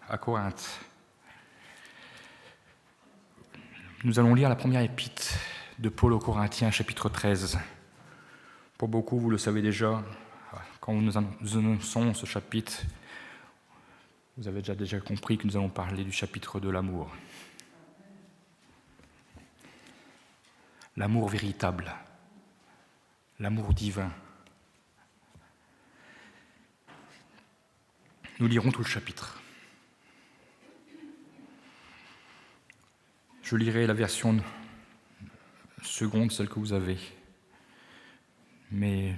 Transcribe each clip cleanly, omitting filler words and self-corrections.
à Corinthe. Nous allons lire la première épître de Paul aux Corinthiens, chapitre 13. Pour beaucoup, vous le savez déjà, quand nous annonçons ce chapitre, vous avez déjà compris que nous allons parler du chapitre de l'amour. L'amour véritable, l'amour divin. Nous lirons tout le chapitre. Je lirai la version seconde, celle que vous avez. Mais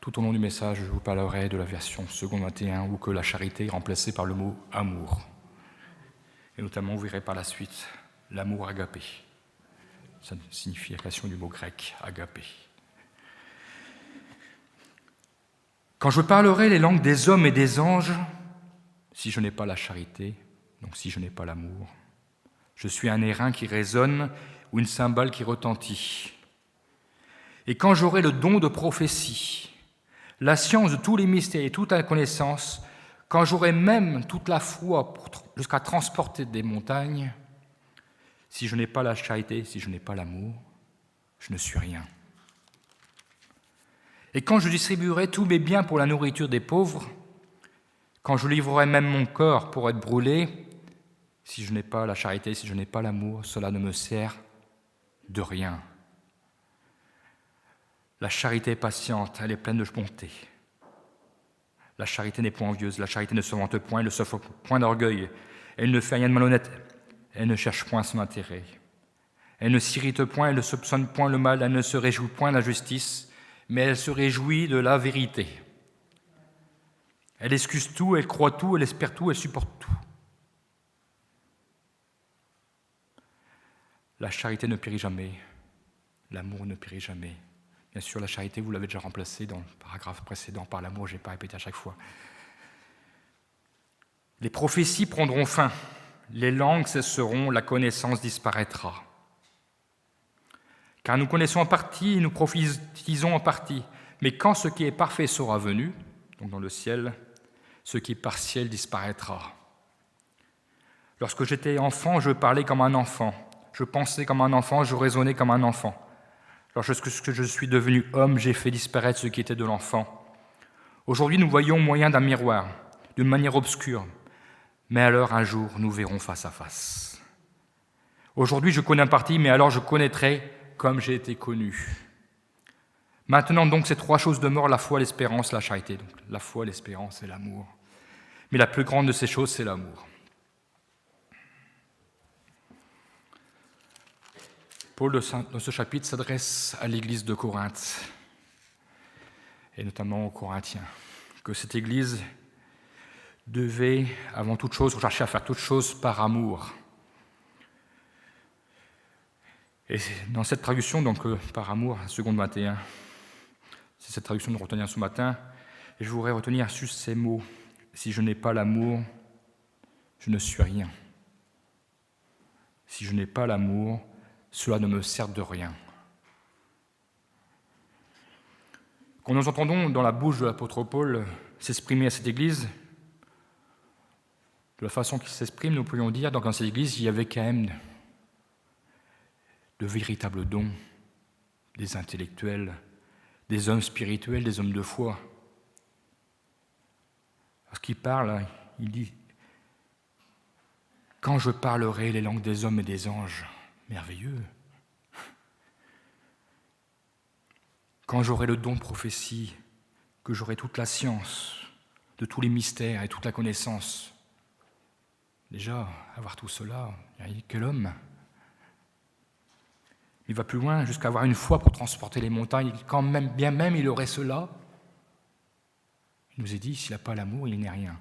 tout au long du message, je vous parlerai de la version seconde 21, où que la charité est remplacée par le mot amour. Et notamment, vous verrez par la suite l'amour agapé. C'est la signification du mot grec, agapé. Quand je parlerai les langues des hommes et des anges, si je n'ai pas la charité, donc si je n'ai pas l'amour, je suis un airain qui résonne ou une cymbale qui retentit. Et quand j'aurai le don de prophétie, la science de tous les mystères et toute la connaissance, quand j'aurai même toute la foi jusqu'à transporter des montagnes, si je n'ai pas la charité, si je n'ai pas l'amour, je ne suis rien. Et quand je distribuerai tous mes biens pour la nourriture des pauvres, quand je livrerai même mon corps pour être brûlé, si je n'ai pas la charité, si je n'ai pas l'amour, cela ne me sert de rien. La charité est patiente, elle est pleine de bonté. La charité n'est point envieuse, la charité ne se vante point, elle ne s'offre point d'orgueil, elle ne fait rien de malhonnête, elle ne cherche point son intérêt. Elle ne s'irrite point, elle ne soupçonne point le mal, elle ne se réjouit point de la justice, mais elle se réjouit de la vérité. Elle excuse tout, elle croit tout, elle espère tout, elle supporte tout. La charité ne périt jamais, l'amour ne périt jamais. Bien sûr, la charité, vous l'avez déjà remplacée dans le paragraphe précédent par l'amour, je n'ai pas répété à chaque fois. Les prophéties prendront fin, les langues cesseront, la connaissance disparaîtra. Car nous connaissons en partie, nous prophétisons en partie, mais quand ce qui est parfait sera venu, donc dans le ciel, ce qui est partiel disparaîtra. Lorsque j'étais enfant, je parlais comme un enfant, je pensais comme un enfant, je raisonnais comme un enfant. Lorsque je suis devenu homme, j'ai fait disparaître ce qui était de l'enfant. Aujourd'hui, nous voyons au moyen d'un miroir, d'une manière obscure, mais alors un jour, nous verrons face à face. Aujourd'hui, je connais en partie, mais alors je connaîtrai comme j'ai été connu. Maintenant donc, ces trois choses demeurent, la foi, l'espérance, la charité. Donc, la foi, l'espérance et l'amour. Mais la plus grande de ces choses, c'est l'amour. Paul, dans ce chapitre, s'adresse à l'église de Corinthe, et notamment aux Corinthiens, que cette église devait, avant toute chose, chercher à faire toute chose par amour. Et dans cette traduction, donc par amour, seconde 21, c'est cette traduction de retenir ce matin, et je voudrais retenir juste ces mots. Si je n'ai pas l'amour, je ne suis rien. Si je n'ai pas l'amour, cela ne me sert de rien. Quand nous entendons dans la bouche de l'apôtre Paul s'exprimer à cette église, de la façon qu'il s'exprime, nous pourrions dire que dans cette église, il y avait quand même de véritables dons, des intellectuels, des hommes spirituels, des hommes de foi. Parce qu'il parle, il dit « Quand je parlerai les langues des hommes et des anges », merveilleux. Quand j'aurai le don de prophétie, que j'aurai toute la science de tous les mystères et toute la connaissance, déjà, avoir tout cela, il n'y a que l'homme. Il va plus loin, jusqu'à avoir une foi pour transporter les montagnes. Quand même, bien même il aurait cela, il nous est dit, s'il n'a pas l'amour, il n'est rien.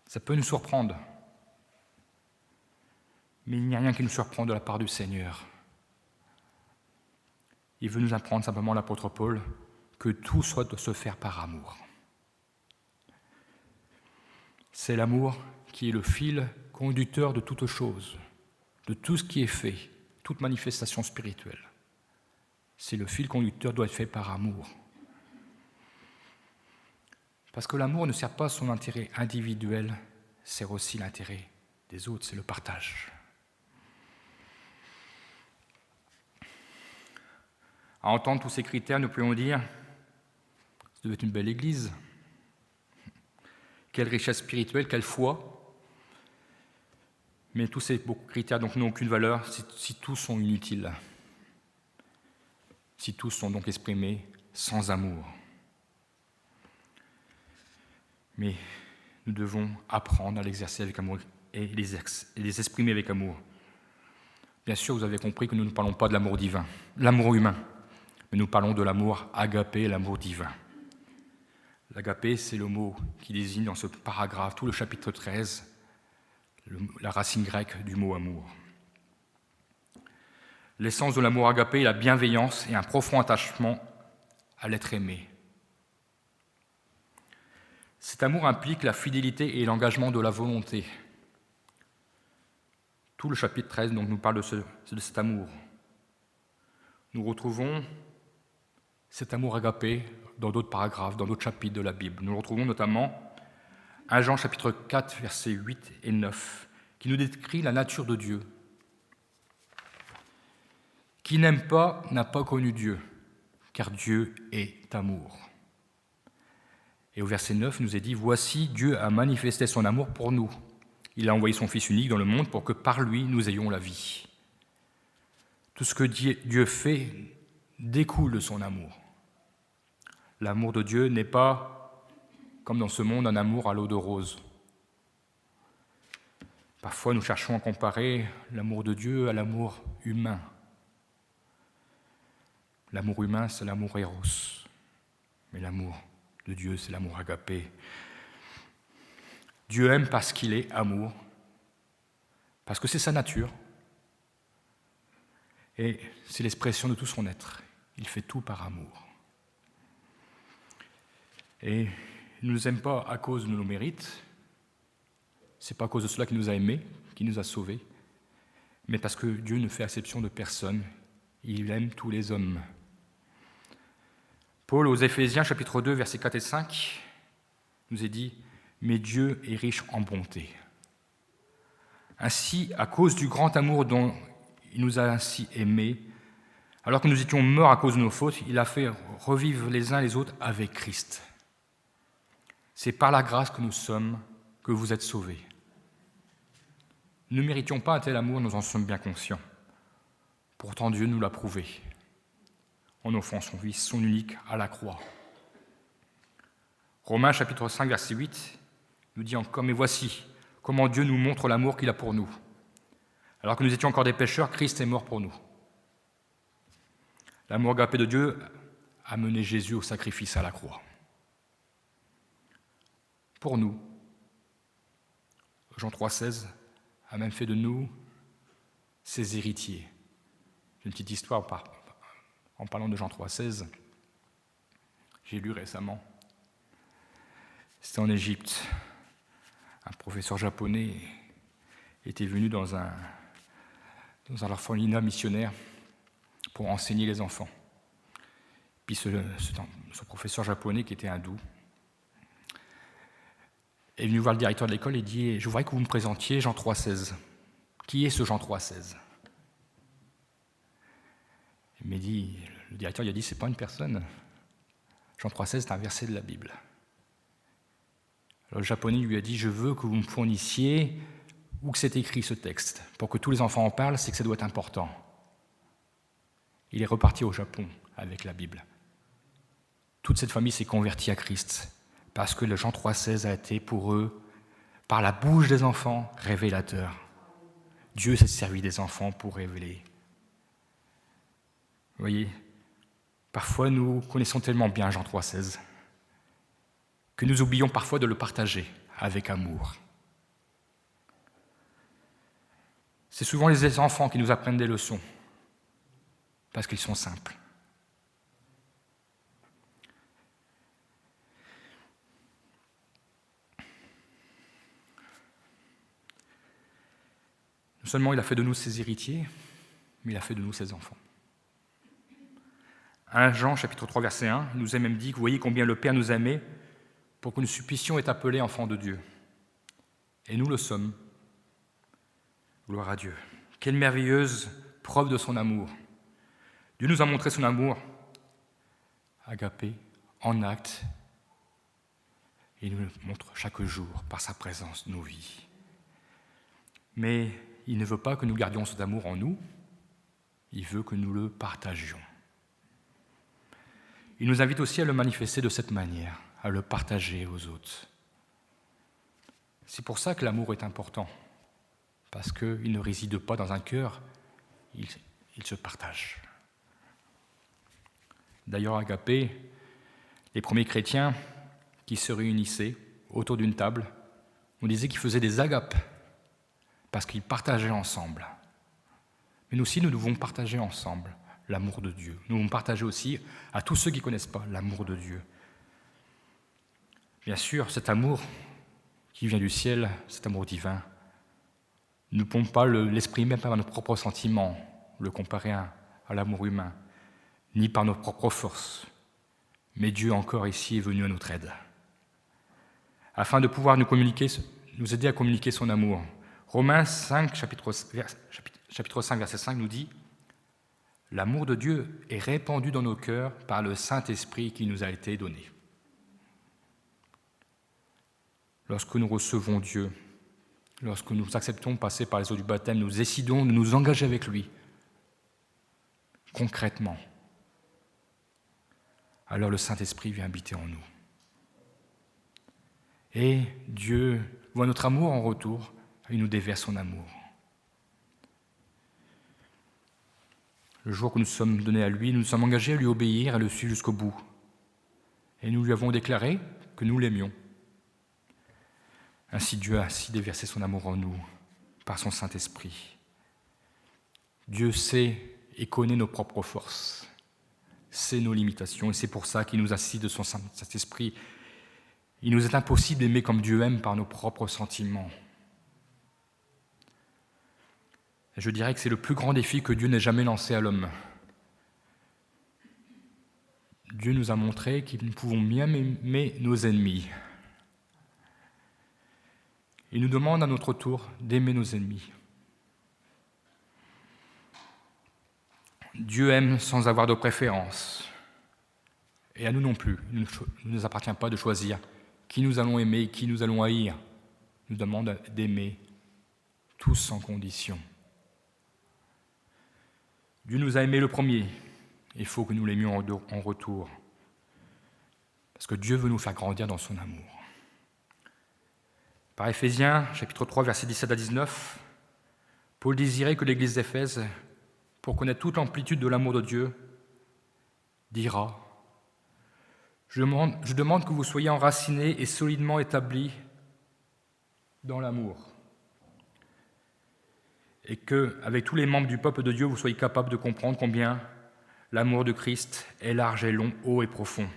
Ça peut nous surprendre. Mais il n'y a rien qui nous surprend de la part du Seigneur. Il veut nous apprendre simplement, l'apôtre Paul, que tout doit se faire par amour. C'est l'amour qui est le fil conducteur de toute chose, de tout ce qui est fait, toute manifestation spirituelle. C'est le fil conducteur doit être fait par amour. Parce que l'amour ne sert pas son intérêt individuel, sert aussi l'intérêt des autres, c'est le partage. À entendre tous ces critères, nous pourrions dire « ça devait être une belle église ». Quelle richesse spirituelle, quelle foi. Mais tous ces critères donc, n'ont aucune valeur si tous sont inutiles, si tous sont donc exprimés sans amour. Mais nous devons apprendre à l'exercer avec amour et les exprimer avec amour. Bien sûr, vous avez compris que nous ne parlons pas de l'amour divin, l'amour humain, mais nous parlons de l'amour agapé, l'amour divin. L'agapé, c'est le mot qui désigne dans ce paragraphe, tout le chapitre 13, la racine grecque du mot amour. L'essence de l'amour agapé est la bienveillance et un profond attachement à l'être aimé. Cet amour implique la fidélité et l'engagement de la volonté. Tout le chapitre 13 donc, nous parle de cet amour. Nous retrouvons cet amour agapé dans d'autres paragraphes, dans d'autres chapitres de la Bible. Nous le retrouvons notamment 1 Jean chapitre 4, versets 8 et 9, qui nous décrit la nature de Dieu. Qui n'aime pas n'a pas connu Dieu, car Dieu est amour. Et au verset 9, il nous est dit « Voici, Dieu a manifesté son amour pour nous. Il a envoyé son Fils unique dans le monde pour que par lui nous ayons la vie. » Tout ce que Dieu fait découle de son amour. L'amour de Dieu n'est pas, comme dans ce monde, un amour à l'eau de rose. Parfois, nous cherchons à comparer l'amour de Dieu à l'amour humain. L'amour humain, c'est l'amour éros. Mais l'amour de Dieu, c'est l'amour agapé. Dieu aime parce qu'il est amour, parce que c'est sa nature. Et c'est l'expression de tout son être. Il fait tout par amour. Et il ne nous aime pas à cause de nos mérites. Ce n'est pas à cause de cela qu'il nous a aimés, qu'il nous a sauvés, mais parce que Dieu ne fait exception de personne. Il aime tous les hommes. Paul, aux Éphésiens, chapitre 2, versets 4 et 5, nous est dit « Mais Dieu est riche en bonté. Ainsi, à cause du grand amour dont il nous a ainsi aimés, alors que nous étions morts à cause de nos fautes, il a fait revivre les uns les autres avec Christ. C'est par la grâce que nous sommes, que vous êtes sauvés. Nous ne méritions pas un tel amour, nous en sommes bien conscients. Pourtant, Dieu nous l'a prouvé, en offrant son Fils, son unique, à la croix. Romains chapitre 5, verset 8, nous dit encore « Mais voici comment Dieu nous montre l'amour qu'il a pour nous. Alors que nous étions encore des pécheurs, Christ est mort pour nous. » L'amour agapé de Dieu a mené Jésus au sacrifice à la croix. Pour nous, Jean 3,16 a même fait de nous ses héritiers. J'ai une petite histoire en parlant de Jean 3,16. J'ai lu récemment. C'était en Égypte. Un professeur japonais était venu dans un orphelinat missionnaire pour enseigner les enfants. Puis ce professeur japonais, qui était hindou, est venu voir le directeur de l'école et dit « Je voudrais que vous me présentiez Jean 3,16. Qui est ce Jean 3,16 » Le directeur lui a dit « C'est pas une personne. Jean 3,16, c'est un verset de la Bible. » Alors le japonais lui a dit « Je veux que vous me fournissiez où que c'est écrit ce texte. Pour que tous les enfants en parlent, c'est que ça doit être important. » Il est reparti au Japon avec la Bible. Toute cette famille s'est convertie à Christ parce que le Jean 3,16 a été pour eux, par la bouche des enfants, révélateur. Dieu s'est servi des enfants pour révéler. Vous voyez, parfois nous connaissons tellement bien Jean 3,16 que nous oublions parfois de le partager avec amour. C'est souvent les enfants qui nous apprennent des leçons, parce qu'ils sont simples. Non seulement il a fait de nous ses héritiers, mais il a fait de nous ses enfants. 1 Jean, chapitre 3, verset 1, il nous a même dit que vous voyez combien le Père nous aimait pour que nous puissions être appelés enfants de Dieu. Et nous le sommes. Gloire à Dieu. Quelle merveilleuse preuve de son amour. Dieu nous a montré son amour, agapé, en acte, et il nous le montre chaque jour par sa présence, nos vies. Mais il ne veut pas que nous gardions cet amour en nous, il veut que nous le partagions. Il nous invite aussi à le manifester de cette manière, à le partager aux autres. C'est pour ça que l'amour est important, parce qu'il ne réside pas dans un cœur, il se partage. D'ailleurs, agapé, les premiers chrétiens qui se réunissaient autour d'une table, on disait qu'ils faisaient des agapes, parce qu'ils partageaient ensemble. Mais nous aussi, nous devons partager ensemble l'amour de Dieu. Nous devons partager aussi à tous ceux qui ne connaissent pas l'amour de Dieu. Bien sûr, cet amour qui vient du ciel, cet amour divin, nous ne pouvons pas l'exprimer par nos propres sentiments, le comparer à l'amour humain, ni par nos propres forces. Mais Dieu encore ici est venu à notre aide, afin de pouvoir nous aider à communiquer son amour. Romains 5, chapitre 5, verset 5 nous dit « L'amour de Dieu est répandu dans nos cœurs par le Saint-Esprit qui nous a été donné. » Lorsque nous recevons Dieu, lorsque nous acceptons de passer par les eaux du baptême, nous décidons de nous engager avec lui, concrètement. Alors le Saint-Esprit vient habiter en nous. Et Dieu voit notre amour en retour, et il nous déverse son amour. Le jour que nous sommes donnés à lui, nous nous sommes engagés à lui obéir, à le suivre jusqu'au bout. Et nous lui avons déclaré que nous l'aimions. Ainsi Dieu a déversé son amour en nous, par son Saint-Esprit. Dieu sait et connaît nos propres forces, sait nos limitations, et c'est pour ça qu'il nous assiste de son Saint-Esprit. Il nous est impossible d'aimer comme Dieu aime par nos propres sentiments. Et je dirais que c'est le plus grand défi que Dieu n'ait jamais lancé à l'homme. Dieu nous a montré que nous pouvons bien aimer nos ennemis. Il nous demande à notre tour d'aimer nos ennemis. Dieu aime sans avoir de préférence. Et à nous non plus. Il ne nous appartient pas de choisir qui nous allons aimer et qui nous allons haïr. Il nous demande d'aimer tous sans condition. Dieu nous a aimés le premier. Il faut que nous l'aimions en retour. Parce que Dieu veut nous faire grandir dans son amour. Par Éphésiens, chapitre 3, versets 17 à 19, Paul désirait que l'Église d'Éphèse, pour connaître toute l'amplitude de l'amour de Dieu, dira « Je demande que vous soyez enracinés et solidement établis dans l'amour, et que, avec tous les membres du peuple de Dieu, vous soyez capables de comprendre combien l'amour de Christ est large et long, haut et profond.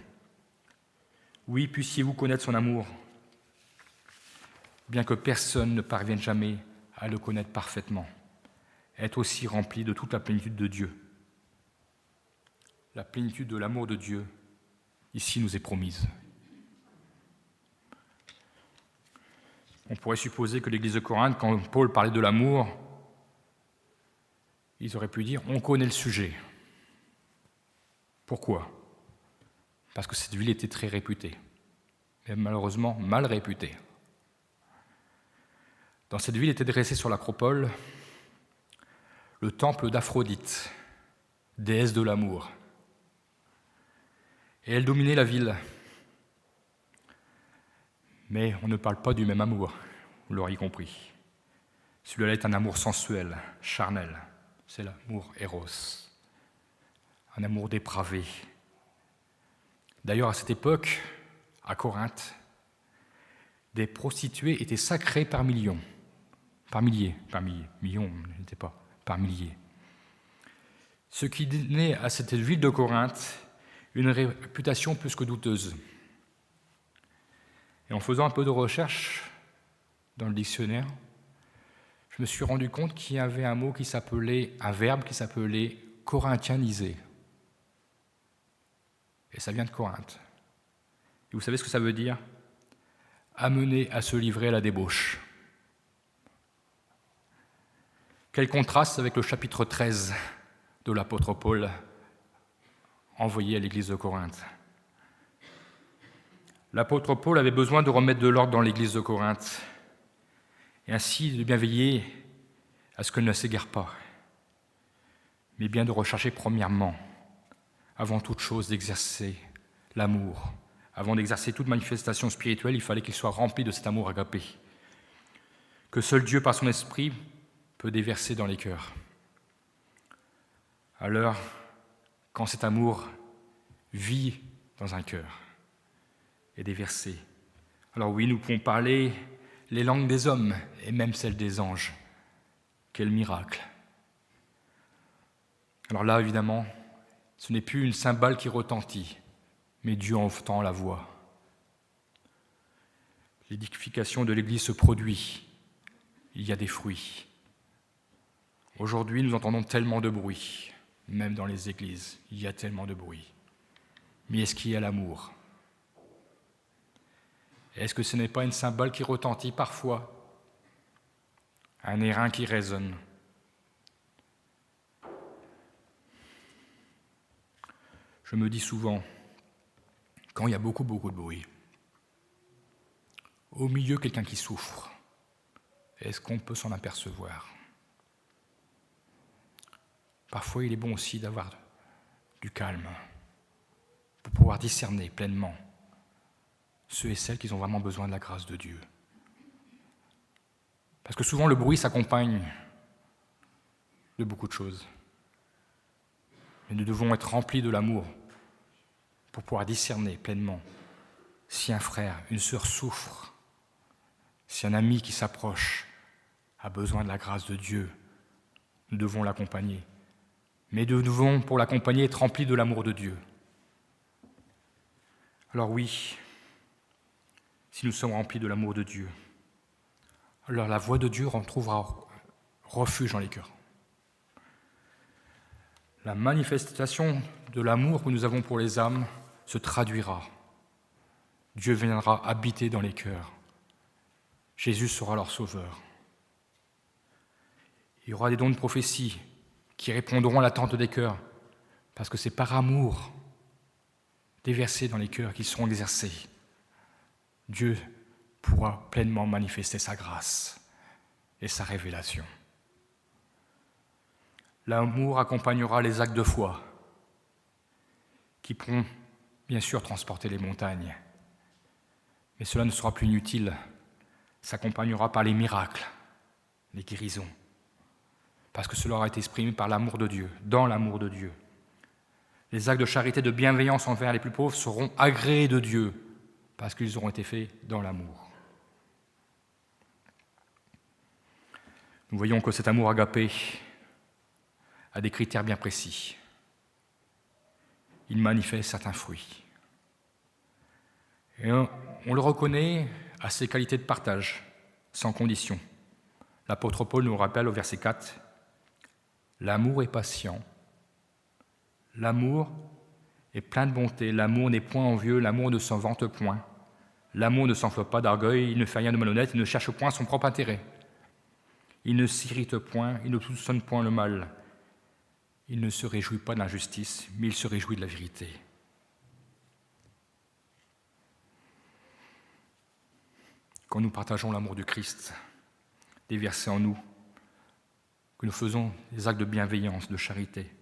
Oui, puissiez-vous connaître son amour, bien que personne ne parvienne jamais à le connaître parfaitement, être aussi rempli de toute la plénitude de Dieu. La plénitude de l'amour de Dieu, ici, nous est promise. On pourrait supposer que l'Église de Corinthe, quand Paul parlait de l'amour, ils auraient pu dire « on connaît le sujet ». Pourquoi ? Parce que cette ville était très réputée, mais malheureusement mal réputée. Dans cette ville était dressé sur l'acropole le temple d'Aphrodite, déesse de l'amour. Et elle dominait la ville. Mais on ne parle pas du même amour, vous l'aurez compris. Celui-là est un amour sensuel, charnel. C'est l'amour éros, un amour dépravé. D'ailleurs, à cette époque, à Corinthe, des prostituées étaient sacrées par millions. Par milliers, millions, n'était pas, par milliers. Ce qui donnait à cette ville de Corinthe une réputation plus que douteuse. Et en faisant un peu de recherche dans le dictionnaire, je me suis rendu compte qu'il y avait un verbe qui s'appelait corinthianiser. Et ça vient de Corinthe. Et vous savez ce que ça veut dire ? amenés à se livrer à la débauche. Quel contraste avec le chapitre 13 de l'apôtre Paul envoyé à l'église de Corinthe. L'apôtre Paul avait besoin de remettre de l'ordre dans l'église de Corinthe et ainsi de bien veiller à ce qu'elle ne s'égare pas, mais bien de rechercher premièrement, avant toute chose, d'exercer l'amour. Avant d'exercer toute manifestation spirituelle, il fallait qu'il soit rempli de cet amour agapé, que seul Dieu, par son esprit, peut déverser dans les cœurs. Alors, quand cet amour vit dans un cœur et déversé, alors oui, nous pouvons parler les langues des hommes et même celles des anges. Quel miracle! Alors là, évidemment, ce n'est plus une cymbale qui retentit, mais Dieu entend la voix. L'édification de l'Église se produit, il y a des fruits. Aujourd'hui, nous entendons tellement de bruit, même dans les églises, il y a tellement de bruit. Mais est-ce qu'il y a l'amour? Est-ce que ce n'est pas une cymbale qui retentit parfois? Un airain qui résonne? Je me dis souvent, quand il y a beaucoup de bruit, au milieu quelqu'un qui souffre, est-ce qu'on peut s'en apercevoir? Parfois, il est bon aussi d'avoir du calme pour pouvoir discerner pleinement ceux et celles qui ont vraiment besoin de la grâce de Dieu. Parce que souvent, le bruit s'accompagne de beaucoup de choses. Mais nous devons être remplis de l'amour pour pouvoir discerner pleinement si un frère, une sœur souffre, si un ami qui s'approche a besoin de la grâce de Dieu, nous devons l'accompagner. Mais nous devons, pour l'accompagner, être remplis de l'amour de Dieu. Alors oui, si nous sommes remplis de l'amour de Dieu, alors la voix de Dieu retrouvera refuge dans les cœurs. La manifestation de l'amour que nous avons pour les âmes se traduira. Dieu viendra habiter dans les cœurs. Jésus sera leur sauveur. Il y aura des dons de prophétie qui répondront à l'attente des cœurs, parce que c'est par amour déversé dans les cœurs qu'ils seront exercés. Dieu pourra pleinement manifester sa grâce et sa révélation. L'amour accompagnera les actes de foi qui pourront bien sûr transporter les montagnes, mais cela ne sera plus inutile, s'accompagnera par les miracles, les guérisons, parce que cela aura été exprimé par l'amour de Dieu, dans l'amour de Dieu. Les actes de charité, de bienveillance envers les plus pauvres seront agréés de Dieu, parce qu'ils auront été faits dans l'amour. Nous voyons que cet amour agapé a des critères bien précis. Il manifeste certains fruits. Et on le reconnaît à ses qualités de partage, sans condition. L'apôtre Paul nous rappelle au verset 4, « L'amour est patient, l'amour est plein de bonté, l'amour n'est point envieux, l'amour ne s'en vante point, l'amour ne s'enfle pas d'orgueil, il ne fait rien de malhonnête, il ne cherche point son propre intérêt. Il ne s'irrite point, il ne soupçonne point le mal. Il ne se réjouit pas de l'injustice, mais il se réjouit de la vérité. » Quand nous partageons l'amour du Christ, déversé en nous, que nous faisons des actes de bienveillance, de charité,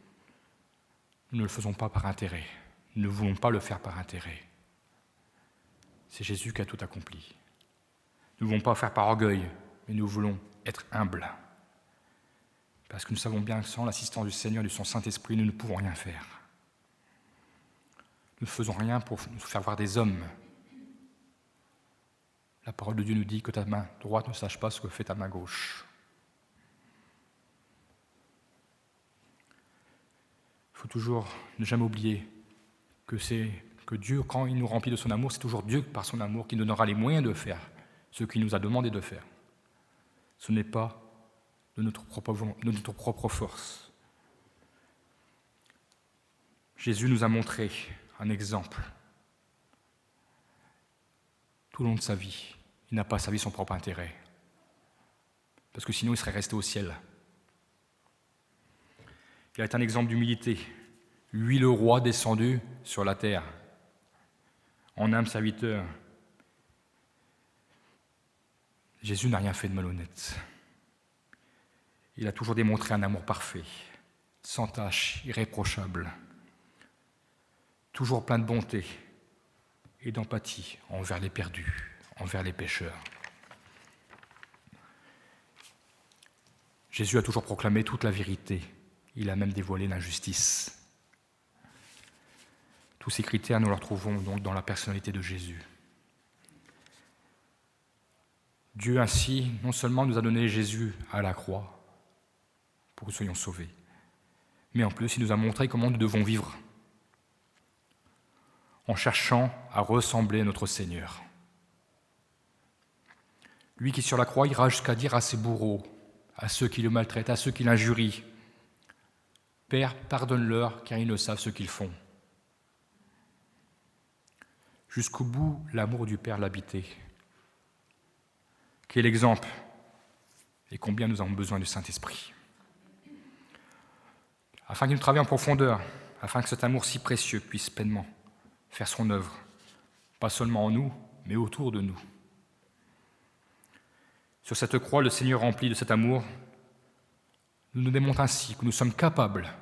nous ne le faisons pas par intérêt. Nous ne voulons pas le faire par intérêt. C'est Jésus qui a tout accompli. Nous ne voulons pas le faire par orgueil, mais nous voulons être humbles. Parce que nous savons bien que sans l'assistance du Seigneur et de son Saint-Esprit, nous ne pouvons rien faire. Nous ne faisons rien pour nous faire voir des hommes. La parole de Dieu nous dit que ta main droite ne sache pas ce que fait ta main gauche. Il faut toujours ne jamais oublier que Dieu, quand il nous remplit de son amour, c'est toujours Dieu, par son amour, qui nous donnera les moyens de faire ce qu'il nous a demandé de faire. Ce n'est pas de notre propre force. Jésus nous a montré un exemple tout au long de sa vie. il n'a pas servi son propre intérêt. Parce que sinon, il serait resté au ciel. Il est un exemple d'humilité. Lui, le roi descendu sur la terre, en âme serviteur. Jésus n'a rien fait de malhonnête. Il a toujours démontré un amour parfait, sans tache, irréprochable, toujours plein de bonté et d'empathie envers les perdus, envers les pécheurs. Jésus a toujours proclamé toute la vérité. Il a même dévoilé l'injustice. Tous ces critères, nous les retrouvons donc dans la personnalité de Jésus. Dieu ainsi, non seulement nous a donné Jésus à la croix pour que nous soyons sauvés, mais en plus, il nous a montré comment nous devons vivre en cherchant à ressembler à notre Seigneur. Lui qui, sur la croix, ira jusqu'à dire à ses bourreaux, à ceux qui le maltraitent, à ceux qui l'injurient, « Père, pardonne-leur, car ils ne savent ce qu'ils font. » Jusqu'au bout, l'amour du Père l'habitait. Quel exemple et combien nous avons besoin du Saint-Esprit. Afin qu'il nous travaille en profondeur, afin que cet amour si précieux puisse pleinement faire son œuvre, pas seulement en nous, mais autour de nous. Sur cette croix, le Seigneur rempli de cet amour nous démontre ainsi que nous sommes capables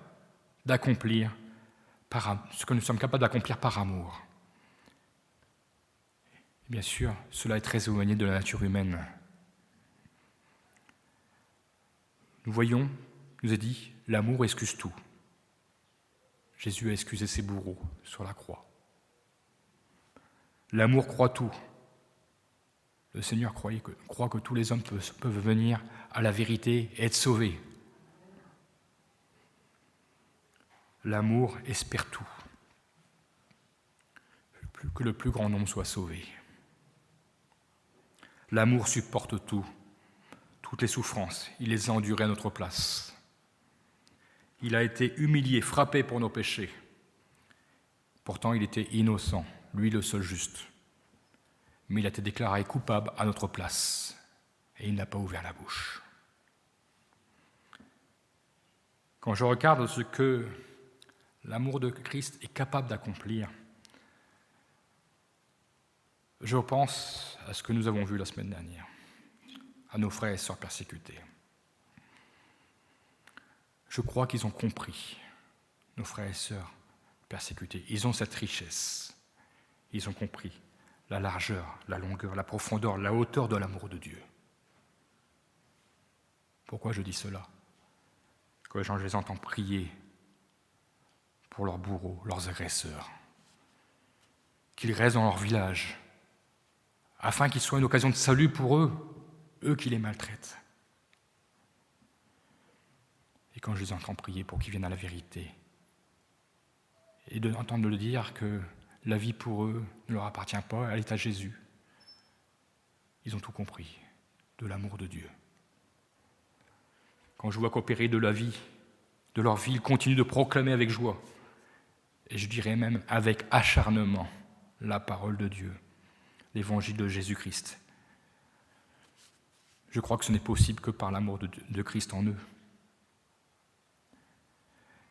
d'accomplir ce que nous sommes capables d'accomplir par amour. Et bien sûr, cela est très éloigné de la nature humaine. Nous voyons, il nous est dit, l'amour excuse tout. Jésus a excusé ses bourreaux sur la croix. L'amour croit tout. Le Seigneur croit que tous les hommes peuvent venir à la vérité et être sauvés. L'amour espère tout. Que le plus grand nombre soit sauvé. L'amour supporte tout, toutes les souffrances. Il les a endurées à notre place. Il a été humilié, frappé pour nos péchés. Pourtant, il était innocent, lui le seul juste. Mais il a été déclaré coupable à notre place. Et il n'a pas ouvert la bouche. Quand je regarde ce que l'amour de Christ est capable d'accomplir, je pense à ce que nous avons vu la semaine dernière, à nos frères et sœurs persécutés. Je crois qu'ils ont compris, nos frères et sœurs persécutés. Ils ont cette richesse. Ils ont compris la largeur, la longueur, la profondeur, la hauteur de l'amour de Dieu. Pourquoi je dis cela? Quand je les entends prier pour leurs bourreaux, leurs agresseurs, qu'ils restent dans leur village, afin qu'ils soient une occasion de salut pour eux, eux qui les maltraitent. Et quand je les entends prier pour qu'ils viennent à la vérité, et d'entendre le dire que la vie pour eux ne leur appartient pas, elle est à Jésus, ils ont tout compris de l'amour de Dieu. Quand je vois qu'opérer de la vie, de leur vie, ils continuent de proclamer avec joie, et je dirais même avec acharnement, la parole de Dieu, l'évangile de Jésus-Christ. Je crois que ce n'est possible que par l'amour de Christ en eux.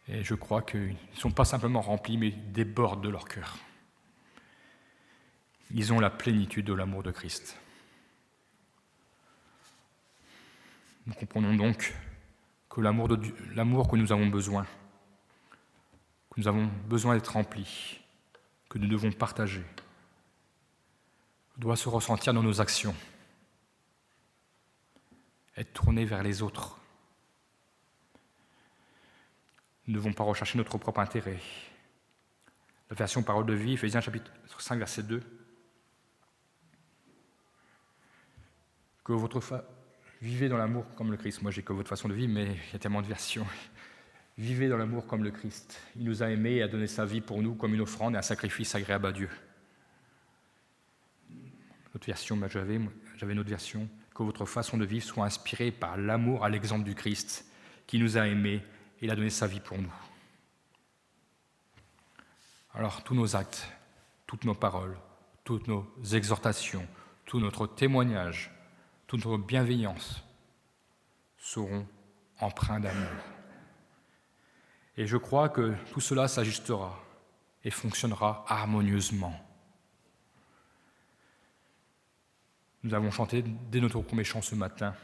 Et je crois qu'ils ne sont pas simplement remplis, mais débordent de leur cœur. Ils ont la plénitude de l'amour de Christ. Nous comprenons donc que l'amour que nous avons besoin d'être remplis, que nous devons partager, doit se ressentir dans nos actions, être tourné vers les autres. Nous ne devons pas rechercher notre propre intérêt. La version Parole de vie, Éphésiens chapitre 5, verset 2. Vivez dans l'amour comme le Christ. Moi, j'ai que votre façon de vivre, mais il y a tellement de versions. Vivez dans l'amour comme le Christ. Il nous a aimés et a donné sa vie pour nous comme une offrande et un sacrifice agréable à Dieu. Notre version, j'avais une autre version. Que votre façon de vivre soit inspirée par l'amour à l'exemple du Christ, qui nous a aimés et il a donné sa vie pour nous. Alors, tous nos actes, toutes nos paroles, toutes nos exhortations, tout notre témoignage, toute notre bienveillance seront empreints d'amour. Et je crois que tout cela s'ajustera et fonctionnera harmonieusement. Nous avons chanté dès notre premier chant ce matin.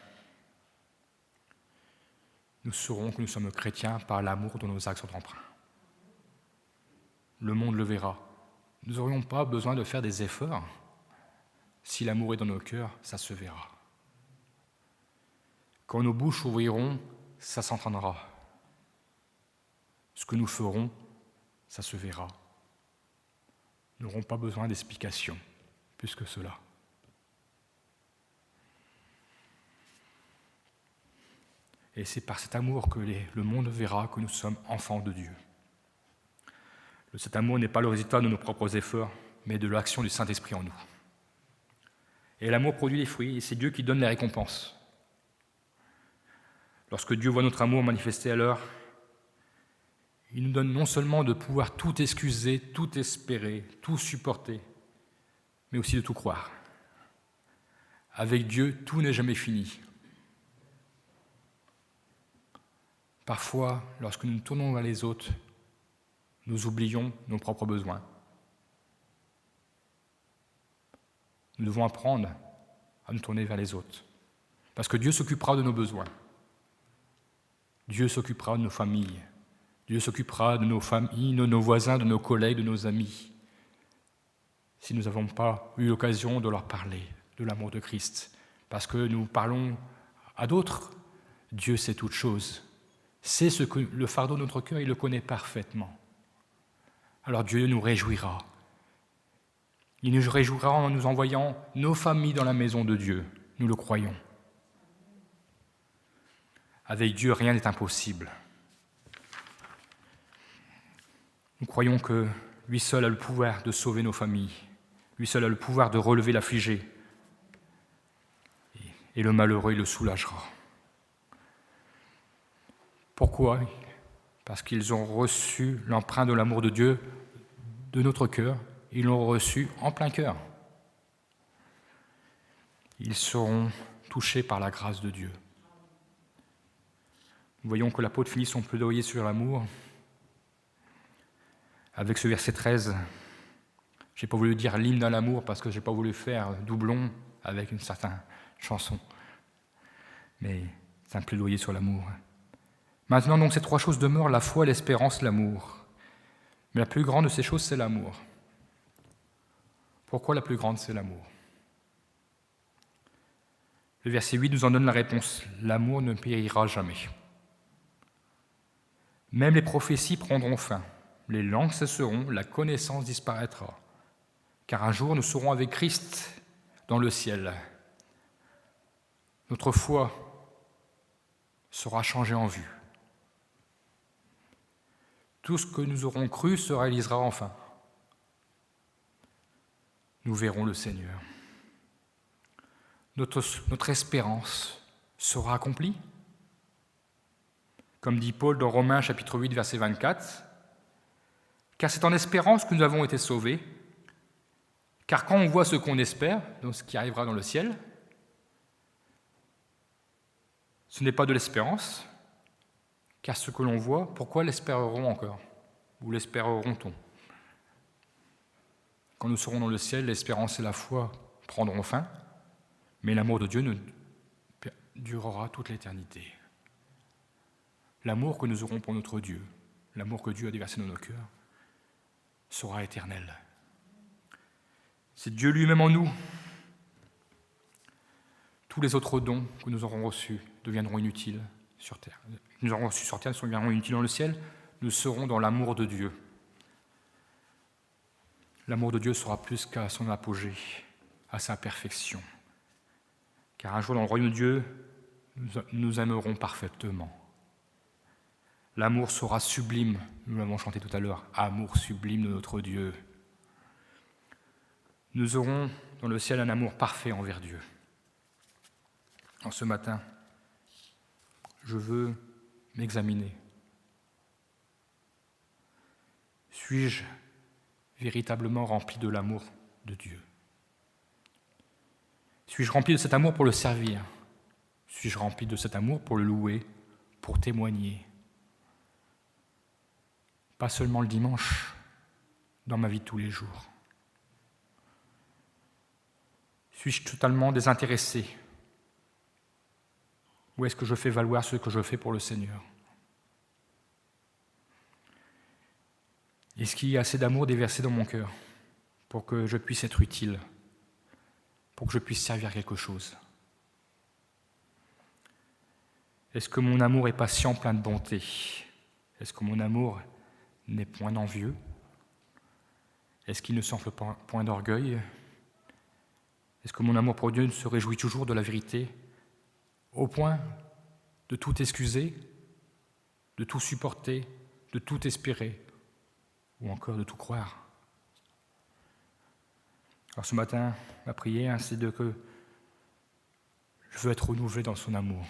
Nous saurons que nous sommes chrétiens par l'amour dont nos actes sont empreints. Le monde le verra. Nous n'aurions pas besoin de faire des efforts. Si l'amour est dans nos cœurs, ça se verra. Quand nos bouches ouvriront, ça s'entendra. Ce que nous ferons, ça se verra. Nous n'aurons pas besoin d'explications, plus que cela. Et c'est par cet amour que le monde verra que nous sommes enfants de Dieu. Cet amour n'est pas le résultat de nos propres efforts, mais de l'action du Saint-Esprit en nous. Et l'amour produit les fruits, et c'est Dieu qui donne les récompenses. Lorsque Dieu voit notre amour manifesté alors, il nous donne non seulement de pouvoir tout excuser, tout espérer, tout supporter, mais aussi de tout croire. Avec Dieu, tout n'est jamais fini. Parfois, lorsque nous nous tournons vers les autres, nous oublions nos propres besoins. Nous devons apprendre à nous tourner vers les autres, parce que Dieu s'occupera de nos besoins. Dieu s'occupera de nos familles. Dieu s'occupera de nos familles, de nos voisins, de nos collègues, de nos amis. Si nous n'avons pas eu l'occasion de leur parler de l'amour de Christ, parce que nous parlons à d'autres, Dieu sait toutes choses. C'est ce que le fardeau de notre cœur, il le connaît parfaitement. Alors Dieu nous réjouira. Il nous réjouira en nous envoyant nos familles dans la maison de Dieu. Nous le croyons. Avec Dieu, rien n'est impossible. Nous croyons que lui seul a le pouvoir de sauver nos familles. Lui seul a le pouvoir de relever l'affligé. Et le malheureux, il le soulagera. Pourquoi ? Parce qu'ils ont reçu l'empreinte de l'amour de Dieu de notre cœur. Ils l'ont reçu en plein cœur. Ils seront touchés par la grâce de Dieu. Nous voyons que l'apôtre finit son plaidoyer sur l'amour avec ce verset 13. Je n'ai pas voulu dire l'hymne à l'amour parce que je n'ai pas voulu faire doublon avec une certaine chanson. Mais c'est un plaidoyer sur l'amour. Maintenant, donc, ces trois choses demeurent, la foi, l'espérance, l'amour. Mais la plus grande de ces choses, c'est l'amour. Pourquoi la plus grande, c'est l'amour ? Le verset 8 nous en donne la réponse. L'amour ne périra jamais. Même les prophéties prendront fin. Les langues cesseront, la connaissance disparaîtra. Car un jour, nous serons avec Christ dans le ciel. Notre foi sera changée en vue. Tout ce que nous aurons cru se réalisera enfin. Nous verrons le Seigneur. Notre espérance sera accomplie. Comme dit Paul dans Romains chapitre 8, verset 24, « Car c'est en espérance que nous avons été sauvés, car quand on voit ce qu'on espère, donc ce qui arrivera dans le ciel, ce n'est pas de l'espérance, car ce que l'on voit, pourquoi l'espérerons encore ? Ou l'espéreront-on ? Quand nous serons dans le ciel, l'espérance et la foi prendront fin, mais l'amour de Dieu durera toute l'éternité. L'amour que nous aurons pour notre Dieu, l'amour que Dieu a déversé dans nos cœurs, sera éternel. C'est Dieu lui-même en nous. Tous les autres dons que nous aurons reçus deviendront inutiles sur terre. Nous aurons reçus sur terre, deviendront inutiles dans le ciel. Nous serons dans l'amour de Dieu. L'amour de Dieu sera plus qu'à son apogée, à sa perfection. Car un jour, dans le royaume de Dieu, nous aimerons parfaitement. L'amour sera sublime, nous l'avons chanté tout à l'heure, amour sublime de notre Dieu. Nous aurons dans le ciel un amour parfait envers Dieu. En ce matin, je veux m'examiner. Suis-je véritablement rempli de l'amour de Dieu ? Suis-je rempli de cet amour pour le servir? Suis-je rempli de cet amour pour le louer, pour témoigner? Pas seulement le dimanche, dans ma vie de tous les jours. Suis-je totalement désintéressé? Ou est-ce que je fais valoir ce que je fais pour le Seigneur? Est-ce qu'il y a assez d'amour déversé dans mon cœur pour que je puisse être utile, pour que je puisse servir quelque chose? Est-ce que mon amour est patient, plein de bonté? Est-ce que mon amour n'est point envieux? Est-ce qu'il ne s'enfle point d'orgueil? Est-ce que mon amour pour Dieu se réjouit toujours de la vérité, au point de tout excuser, de tout supporter, de tout espérer, ou encore de tout croire? Alors ce matin, ma prière, c'est que je veux être renouvelé dans son amour.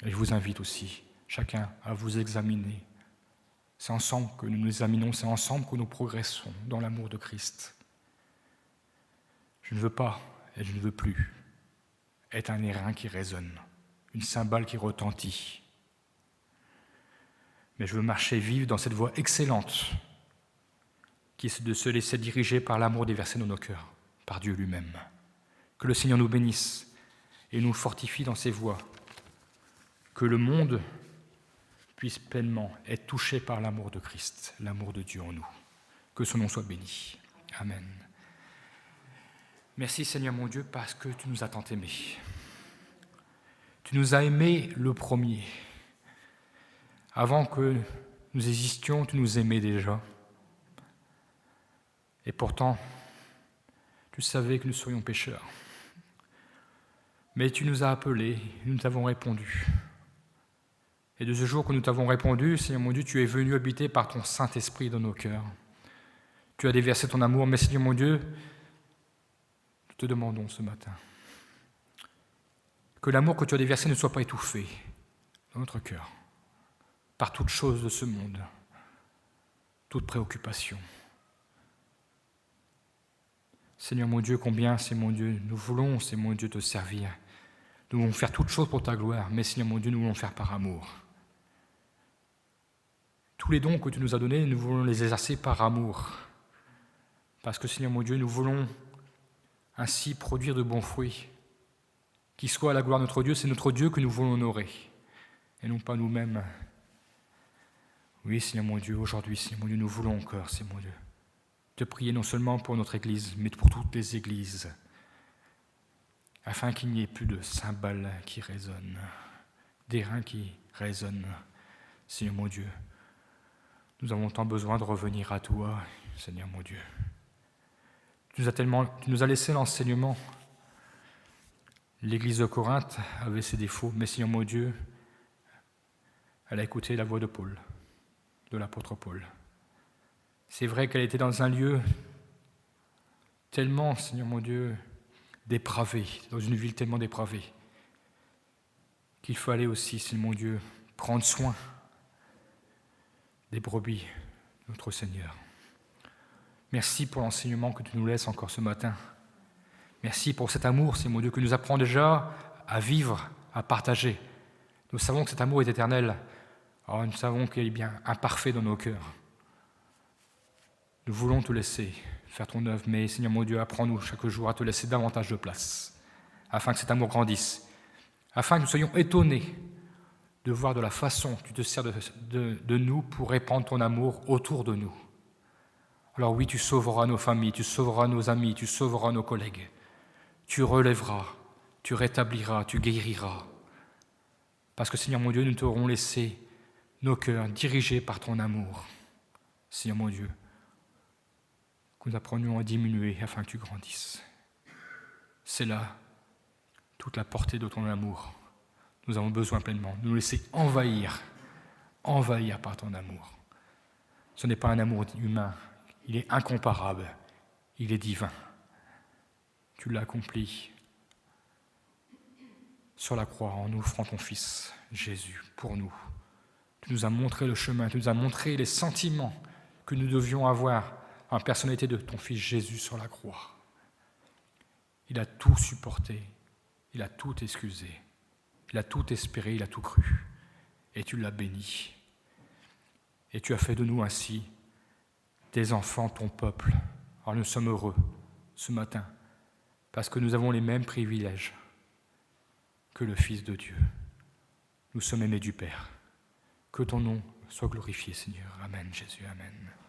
Et je vous invite aussi, chacun, à vous examiner. C'est ensemble que nous nous examinons, c'est ensemble que nous progressons dans l'amour de Christ. Je ne veux pas, et je ne veux plus, être un airain qui résonne, une cymbale qui retentit. Mais je veux marcher, vivre dans cette voie excellente qui est de se laisser diriger par l'amour déversé dans nos cœurs, par Dieu lui-même. Que le Seigneur nous bénisse et nous fortifie dans ses voies. Que le monde puisse pleinement être touché par l'amour de Christ, l'amour de Dieu en nous. Que son nom soit béni. Amen. Merci Seigneur mon Dieu parce que tu nous as tant aimés. Tu nous as aimés le premier. Avant que nous existions, tu nous aimais déjà. Et pourtant, tu savais que nous serions pécheurs. Mais tu nous as appelés, nous t'avons répondu. Et de ce jour que nous t'avons répondu, Seigneur mon Dieu, tu es venu habiter par ton Saint-Esprit dans nos cœurs. Tu as déversé ton amour, mais Seigneur mon Dieu, nous te demandons ce matin que l'amour que tu as déversé ne soit pas étouffé dans notre cœur par toute chose de ce monde, toute préoccupation. Seigneur mon Dieu, combien, c'est mon Dieu, nous voulons, c'est mon Dieu, te servir. Nous voulons faire toutes choses pour ta gloire, mais Seigneur mon Dieu, nous voulons faire par amour. Tous les dons que tu nous as donnés, nous voulons les exercer par amour. Parce que, Seigneur mon Dieu, nous voulons ainsi produire de bons fruits. Qui soit à la gloire de notre Dieu, c'est notre Dieu que nous voulons honorer, et non pas nous-mêmes. Oui, Seigneur mon Dieu, aujourd'hui, Seigneur mon Dieu, nous voulons encore, Seigneur mon Dieu, te prier non seulement pour notre Église, mais pour toutes les Églises, afin qu'il n'y ait plus de cymbales qui résonnent, d'airains qui résonnent. Seigneur mon Dieu, nous avons tant besoin de revenir à toi, Seigneur mon Dieu. Tu nous as laissé l'enseignement. L'Église de Corinthe avait ses défauts, mais Seigneur mon Dieu, elle a écouté la voix de Paul, de l'apôtre Paul. C'est vrai qu'elle était dans un lieu tellement, Seigneur mon Dieu, dépravé, dans une ville tellement dépravée, qu'il fallait aussi, Seigneur mon Dieu, prendre soin des brebis de notre Seigneur. Merci pour l'enseignement que tu nous laisses encore ce matin. Merci pour cet amour, Seigneur mon Dieu, que nous apprend déjà à vivre, à partager. Nous savons que cet amour est éternel. Alors nous savons qu'il est bien imparfait dans nos cœurs. Nous voulons te laisser faire ton œuvre, mais Seigneur mon Dieu, apprends-nous chaque jour à te laisser davantage de place, afin que cet amour grandisse, afin que nous soyons étonnés de voir de la façon que tu te sers de nous pour répandre ton amour autour de nous. Alors oui, tu sauveras nos familles, tu sauveras nos amis, tu sauveras nos collègues. Tu relèveras, tu rétabliras, tu guériras. Parce que Seigneur mon Dieu, nous t'aurons laissé nos cœurs dirigés par ton amour. Seigneur mon Dieu, que nous apprenions à diminuer afin que tu grandisses. C'est là toute la portée de ton amour. Nous avons besoin pleinement de nous laisser envahir par ton amour. Ce n'est pas un amour humain, il est incomparable, il est divin. Tu l'as accompli sur la croix en nous offrant ton Fils, Jésus, pour nous. Tu nous as montré le chemin, tu nous as montré les sentiments que nous devions avoir en personnalité de ton Fils Jésus sur la croix. Il a tout supporté, il a tout excusé, il a tout espéré, il a tout cru. Et tu l'as béni. Et tu as fait de nous ainsi tes enfants, ton peuple. Alors nous sommes heureux ce matin, parce que nous avons les mêmes privilèges que le Fils de Dieu. Nous sommes aimés du Père. Que ton nom soit glorifié, Seigneur. Amen, Jésus, amen.